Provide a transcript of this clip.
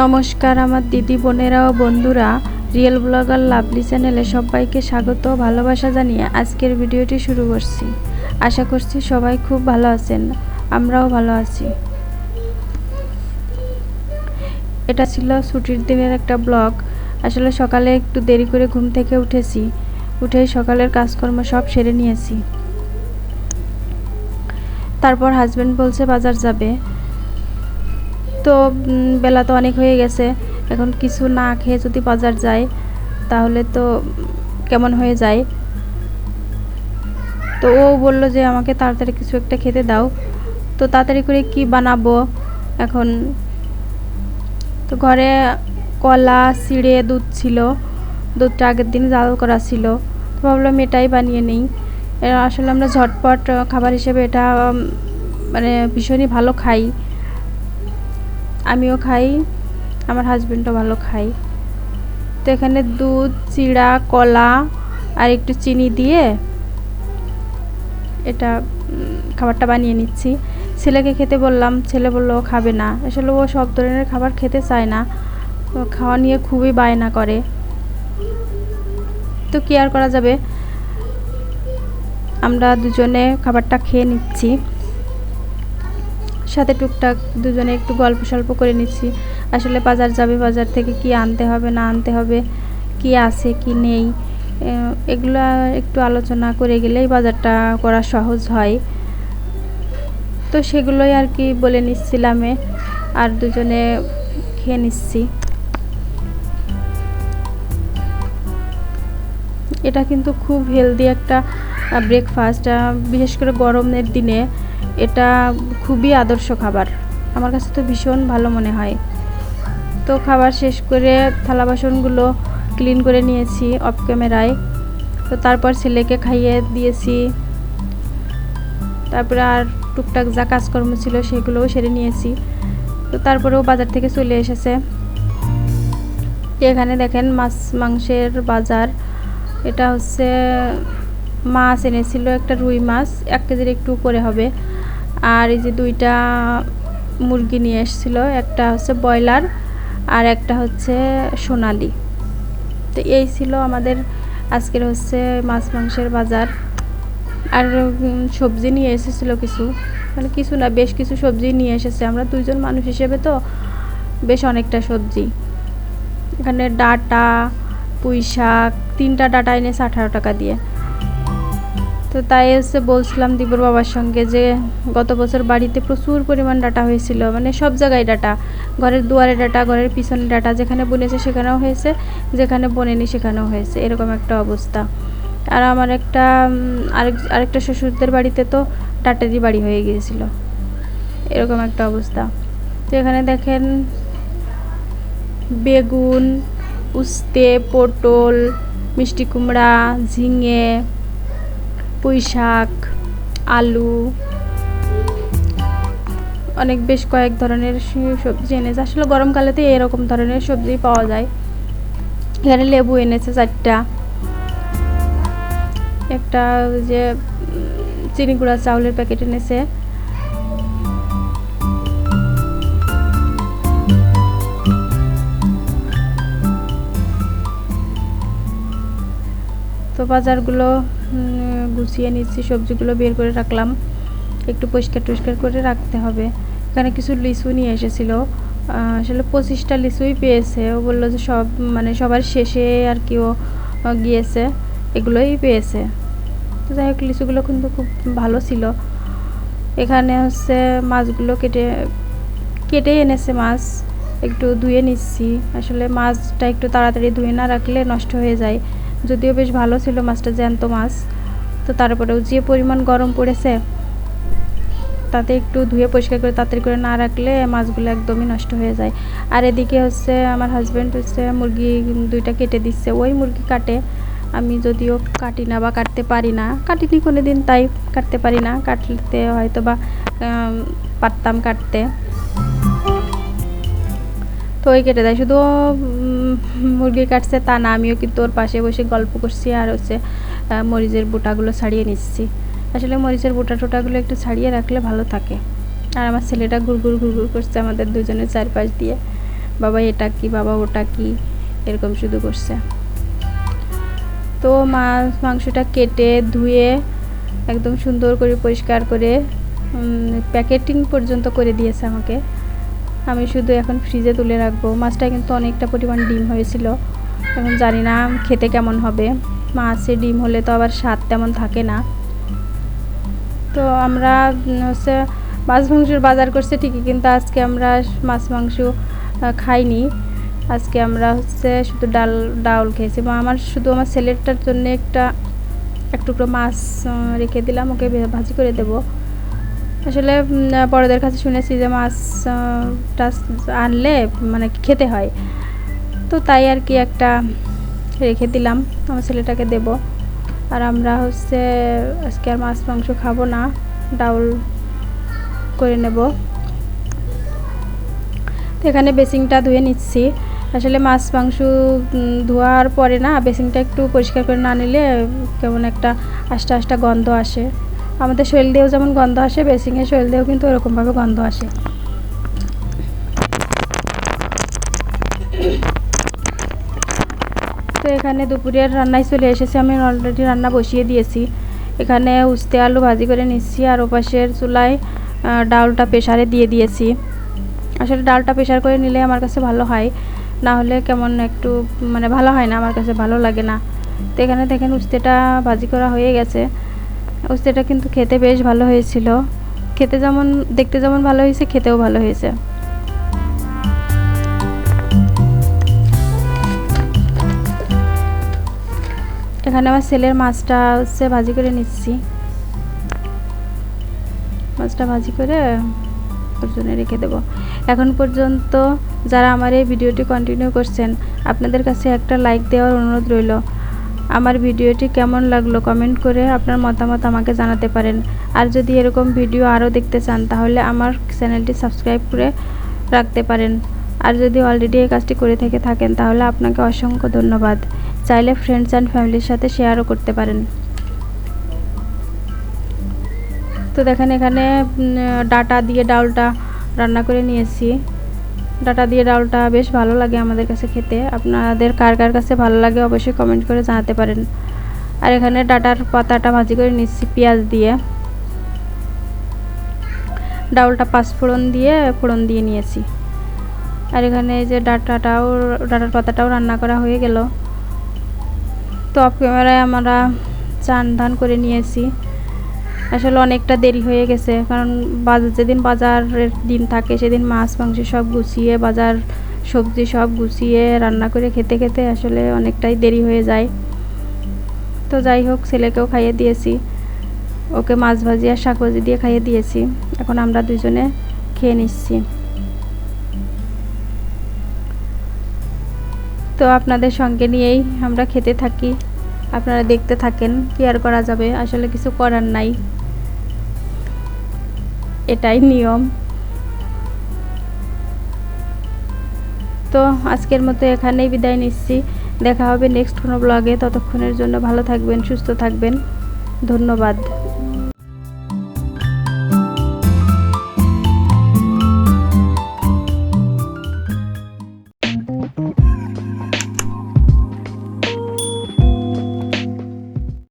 নমস্কার আমার দিদি বোনেরা ও বন্ধুরা, রিয়েল ব্লগার লাভলি চ্যানেলে সবাইকে স্বাগত ও ভালোবাসা জানিয়ে আজকের ভিডিওটি শুরু করছি। আশা করছি সবাই খুব ভালো আছেন, আমরাও ভালো আছি। এটা ছিল ছুটির দিনের একটা ব্লগ। আসলে সকালে একটু দেরি করে ঘুম থেকে উঠেছি, উঠেই সকালের কাজকর্ম সব সেরে নিয়েছি। তারপর হাজব্যান্ড বলছে বাজার যাবে, তো বেলা তো অনেক হয়ে গেছে, এখন কিছু না খেয়ে যদি বাজার যায় তাহলে তো কেমন হয়ে যায়। তো ও বলল যে আমাকে তাড়াতাড়ি কিছু একটা খেতে দাও। তো তাড়াতাড়ি করে কি বানাবো এখন? তো ঘরে কলা চিড়ে দুধ ছিল, দুধটা আগের দিন জাল করা ছিল, তো ভাবলাম এটাই বানিয়ে নিই। আসলে আমরা ঝটপট খাবার হিসেবে এটা মানে ভীষণই ভালো খাই, আমিও খাই, আমার হাজব্যান্ডও ভালো খাই। তো এখানে দুধ, চিড়া, কলা আর একটু চিনি দিয়ে এটা খাবারটা বানিয়ে নিচ্ছি। ছেলেকে খেতে বললাম, ছেলে বলল ও খাবে না। আসলে ও সব ধরনের খাবার খেতে চায় না, খাওয়া নিয়ে খুবই বায়না করে। তো কি আর করা যাবে, আমরা দুজনে খাবারটা খেয়ে নিচ্ছি, সাথে টুকটাক দুজনে একটু গল্প সল্প করে নিচ্ছি। আসলে বাজার যাবে, বাজার থেকে কি আনতে হবে না আনতে হবে, কি আছে কি নেই, এগুলো একটু আলোচনা করে গেলেই বাজারটা করা সহজ হয়। তো সেগুলোই আর কি বলে নিচ্ছিলাম, আর দুজনে খেয়ে নিচ্ছি। এটা কিন্তু খুব হেলদি একটা ব্রেকফাস্ট, বিশেষ করে গরমের দিনে এটা খুবই আদর্শ খাবার, আমার কাছে তো ভীষণ ভালো মনে হয়। তো খাবার শেষ করে থালা বাসনগুলো ক্লিন করে নিয়েছি অফ ক্যামেরায়। তো তারপর ছেলেকে খাইয়ে দিয়েছি, তারপরে আর টুকটাক যা কাজকর্ম ছিল সেগুলোও সেরে নিয়েছি। তো তারপরেও বাজার থেকে চলে এসেছে। এখানে দেখেন মাছ মাংসের বাজার। এটা হচ্ছে মাছ এনেছিল, একটা রুই মাছ 1 কেজির একটু উপরে হবে, আর এই যে 2টা মুরগি নিয়ে এসেছিল, একটা হচ্ছে ব্রয়লার আর একটা হচ্ছে সোনালি। তো এই ছিল আমাদের আজকের হচ্ছে মাছ মাংসের বাজার। আর সবজি নিয়ে এসেছিলো কিছু, মানে কিছু না বেশ কিছু সবজি নিয়ে এসেছে, আমরা 2জন মানুষ হিসেবে তো বেশ অনেকটা সবজি। এখানে ডাঁটা, পুঁই শাক, 3টা ডাঁটা এনেছে 18 টাকা দিয়ে। তো তাই হচ্ছে বলছিলাম দিবর বাবার সঙ্গে যে গত বছর বাড়িতে প্রচুর পরিমাণ ডাঁটা হয়েছিল, মানে সব জায়গায় ডাঁটা, ঘরের দুয়ারে ডাঁটা, ঘরের পিছনে ডাঁটা, যেখানে বুনেছে সেখানেও হয়েছে, যেখানে বোনেনি সেখানেও হয়েছে, এরকম একটা অবস্থা। আর আমার একটা আরেকটা শ্বশুরদের বাড়িতে তো ডাঁটারই বাড়ি হয়ে গিয়েছিল, এরকম একটা অবস্থা। তো এখানে দেখেন বেগুন, উস্তে, পটল, মিষ্টি কুমড়া, ঝিঙে, পুঁই শাক, আলু, অনেক বেশ কয়েক ধরনের সবজি এনেছে। আসলে গরমকালেতে এরকম ধরনের সবজি পাওয়া যায়। এখানে লেবু এনেছে 4টা, একটা যে চিনি গুঁড়া চাউলের প্যাকেট এনেছে। তো বাজারগুলো গুছিয়ে নিচ্ছি, সবজিগুলো বের করে রাখলাম, একটু পরিষ্কার টরিষ্কার করে রাখতে হবে। এখানে কিছু লিচু নিয়ে এসেছিলো, আসলে 25টা লিচুই পেয়েছে। ও বললো যে সব মানে সবার শেষে আর কি ও গিয়েছে, এগুলোই পেয়েছে। তো যাই হোক লিচুগুলো কিন্তু খুব ভালো ছিল। এখানে হচ্ছে মাছগুলো কেটে এনেছে মাছ, একটু ধুয়ে নিচ্ছি। আসলে মাছটা একটু তাড়াতাড়ি ধুয়ে না রাখলে নষ্ট হয়ে যায়, যদিও বেশ ভালো ছিল মাছটা, জ্যান্ত মাছ। তো তারপরেও যে পরিমাণ গরম পড়েছে তাতে একটু ধুয়ে পরিষ্কার করে তাড়াতাড়ি করে না রাখলে মাছগুলো একদমই নষ্ট হয়ে যায়। আর এদিকে হচ্ছে আমার হাজব্যান্ড হচ্ছে মুরগি 2টা কেটে দিচ্ছে, ওই মুরগি কাটে, আমি যদিও কাটি না বা কাটতে পারি না, কাটিনি কোনো দিন, তাই কাটতে পারি না, কাটতে হয়তো বা পারতাম কাটতে। তো ওই কেটে দেয়, শুধু মুরগি কাটছে তা না, আমিও কিন্তু ওর পাশে বসে গল্প করছি আর হচ্ছে মরিচের বোটাগুলো ছাড়িয়ে নিচ্ছি। আসলে মরিচের বোটা টোটাগুলো একটু ছাড়িয়ে রাখলে ভালো থাকে। আর আমার ছেলেটা গুড়গুড় করছে আমাদের দুজনের চারপাশ দিয়ে, বাবা এটা কি, বাবা ওটা কি, এরকম শুধু করছে। তো মাংসটা কেটে ধুয়ে একদম সুন্দর করে পরিষ্কার করে প্যাকেটিং পর্যন্ত করে দিয়েছে আমাকে। আমি শুধু এখন ফ্রিজে তুলে রাখবো। মাছটা কিন্তু অনেকটা পরিমাণ ডিম হয়েছিল, এখন জানি না খেতে কেমন হবে। মাছে ডিম হলে তো আবার স্বাদ তেমন থাকে না। তো আমরা হচ্ছে মাছ মাংসের বাজার করছে ঠিকই, কিন্তু আজকে আমরা মাছ মাংস খাইনি। আজকে আমরা হচ্ছে শুধু ডাউল খেয়েছি। আমার শুধু আমার ছেলেটার জন্য এক টুকরো মাছ রেখে দিলাম, ওকে ভাজি করে দেব। আসলে বড়দের কাছে শুনেছি যে মাছটা আনলে মানে খেতে হয়, তো তাই আর কি একটা রেখে দিলাম, আমার ছেলেটাকে দেব। আর আমরা হচ্ছে আজকে আর মাছ মাংস খাবো না, ডাউল করে নেব। তো এখানে বেসিনটা ধুয়ে নিচ্ছি। আসলে মাছ মাংস ধোয়ার পরে না বেসিনটা একটু পরিষ্কার করে না নিলে কেমন একটা আষ্টা আষ্টা গন্ধ আসে। আমাদের শরীর দিয়েও যেমন গন্ধ আসে, বেসিনের শরীর দিয়েও কিন্তু ওরকমভাবে গন্ধ আসে। তো এখানে দুপুরের রান্নায় চলে এসেছে, আমি অলরেডি রান্না বসিয়ে দিয়েছি। এখানে উস্তে আলু ভাজি করে নিচ্ছি, আর ওপাশের চুলায় ডালটা প্রেসারে দিয়ে দিয়েছি। আসলে ডালটা প্রেসার করে নিলে আমার কাছে ভালো হয়, না হলে কেমন একটু মানে ভালো হয় না, আমার কাছে ভালো লাগে না। তো এখানে দেখেন উস্তেটা ভাজি করা হয়ে গেছে। উস্তেটা কিন্তু খেতে বেশ ভালো হয়েছিল, খেতে যেমন দেখতে যেমন ভালো হয়েছে, খেতেও ভালো হয়েছে। এখানে আমার ছেলের মাছটা হচ্ছে ভাজি করে নিচ্ছি। মাছটা ভাজি করে ওর জন্য রেখে দেবো। এখন পর্যন্ত যারা আমার এই ভিডিওটি কন্টিনিউ করছেন, আপনাদের কাছে একটা লাইক দেওয়ার অনুরোধ রইল। আমার ভিডিওটি কেমন লাগলো কমেন্ট করে আপনার মতামত আমাকে জানাতে পারেন। আর যদি এরকম ভিডিও আরও দেখতে চান তাহলে আমার চ্যানেলটি সাবস্ক্রাইব করে রাখতে পারেন। আর যদি অলরেডি এই কাজটি করে থেকে থাকেন তাহলে আপনাকে অসংখ্য ধন্যবাদ। চাইলে ফ্রেন্ডস অ্যান্ড ফ্যামিলির সাথে শেয়ারও করতে পারেন। তো দেখেন এখানে ডাটা দিয়ে ডালটা রান্না করে নিয়েছি। ডাটা দিয়ে ডালটা বেশ ভালো লাগে আমাদের কাছে খেতে। আপনাদের কার কার কাছে ভালো লাগে অবশ্যই কমেন্ট করে জানাতে পারেন। আর এখানে ডাটার পাতাটা ভাজি করে নিচ্ছি পেঁয়াজ দিয়ে। ডালটা পাঁচফোড়ন দিয়ে ফোড়ন দিয়ে নিয়েছি। আর এখানে এই যে ডাটার পাতাটাও রান্না করা হয়ে গেল। তো অফ ক্যামেরায় আমরা চান ধান করে নিয়েছি। আসলে অনেকটা দেরি হয়ে গেছে, কারণ যেদিন বাজারের দিন থাকে সেদিন মাছ মাংস সব গুছিয়ে, বাজার সবজি সব গুছিয়ে রান্না করে খেতে খেতে আসলে অনেকটাই দেরি হয়ে যায়। তো যাই হোক, ছেলেকেও খাইয়ে দিয়েছি, ওকে মাছ ভাজি আর শাক ভাজি দিয়ে খাইয়ে দিয়েছি। এখন আমরা দুজনে খেয়ে নিচ্ছি। তো আপনাদের সঙ্গে নিয়েই আমরা খেতে থাকি, আপনারা দেখতে থাকেন। কি আর করা যাবে, আসলে কিছু করার নাই, এটাই নিয়ম। তো আজকের মতো এখানেই বিদায় নিচ্ছি। দেখা হবে নেক্সট কোনো ব্লগে। ততক্ষণের জন্য ভালো থাকবেন, সুস্থ থাকবেন। ধন্যবাদ।